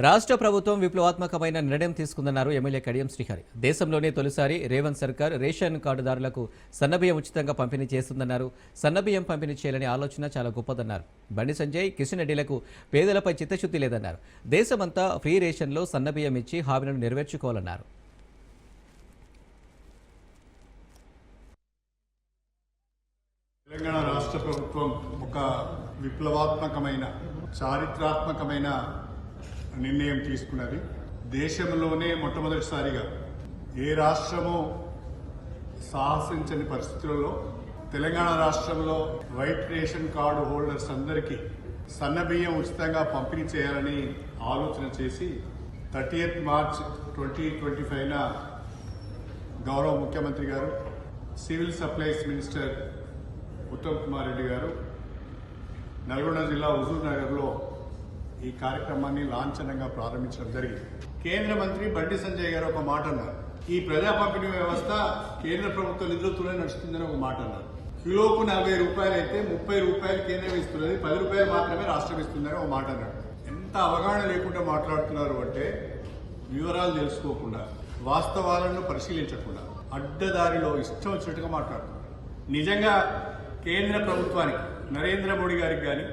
రాష్ట్ర ప్రభుత్వం విప్లవాత్మకమైన నిర్ణయం తీసుకుందన్నారు ఎమ్మెల్యే కడియం శ్రీహరి. దేశంలోనే తొలిసారి రేవంత్ సర్కార్ రేషన్ కార్డుదారులకు సన్నబియ్యం ఉచితంగా పంపిణీ చేస్తుందన్నారు. సన్నబియ్యం పంపిణీ చేయాలనే ఆలోచన చాలా గొప్పదన్నారు. బండి సంజయ్, కిషన్ రెడ్డిలకు పేదలపై చిత్తశుద్ధి లేదన్నారు. దేశమంతా ఫ్రీ రేషన్లో సన్నబియ్యం ఇచ్చి హామీలను నెరవేర్చుకోవాలన్నారు. తెలంగాణ రాష్ట్ర ప్రభుత్వం ఒక విప్లవాత్మకమైన చారిత్రాత్మకమైన నిర్ణయం తీసుకున్నది. దేశంలోనే మొట్టమొదటిసారిగా ఏ రాష్ట్రము సాహసించని పరిస్థితులలో తెలంగాణ రాష్ట్రంలో వైట్ రేషన్ కార్డు హోల్డర్స్ అందరికీ సన్నబియ్యం ఉచితంగా పంపిణీ చేయాలని ఆలోచన చేసి 30th March 2025 గౌరవ ముఖ్యమంత్రి గారు, civil supplies minister Uttam Kumar Reddy గారు నల్గొండ జిల్లా హుజూర్ నగర్లో ఈ కార్యక్రమాన్ని లాంఛనంగా ప్రారంభించడం జరిగింది. కేంద్ర మంత్రి బండి సంజయ్ గారు ఒక మాట అన్నారు, ఈ ప్రజా పంపిణీ వ్యవస్థ కేంద్ర ప్రభుత్వ నిధులతోనే నడుస్తుందని ఒక మాట అన్నారు. కిలోకు 40 రూపాయలు అయితే 30 రూపాయలు కేంద్రం ఇస్తున్నది, 10 రూపాయలు మాత్రమే రాష్ట్రం ఇస్తుందని ఒక మాట అన్నాడు. ఎంత అవగాహన లేకుండా మాట్లాడుతున్నారు అంటే, వివరాలు తెలుసుకోకుండా, వాస్తవాలను పరిశీలించకుండా, అడ్డదారిలో ఇష్టం వచ్చినట్టుగా మాట్లాడుతున్నారు. నిజంగా కేంద్ర ప్రభుత్వానికి, నరేంద్ర మోడీ గారికి కానీ,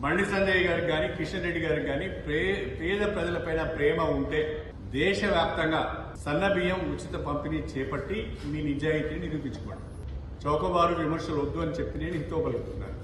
బండి సంజయ్ గారికి కానీ, కిషన్ రెడ్డి గారికి కానీ పేద ప్రజలపైన ప్రేమ ఉంటే దేశవ్యాప్తంగా సన్నబియ్యం ఉచిత పంపిణీ చేపట్టి మీ నిజాయితీని నిరూపించుకోండి. చౌకబారు విమర్శలు వద్దు అని చెప్పి నేను హితో పలుకుతున్నాను.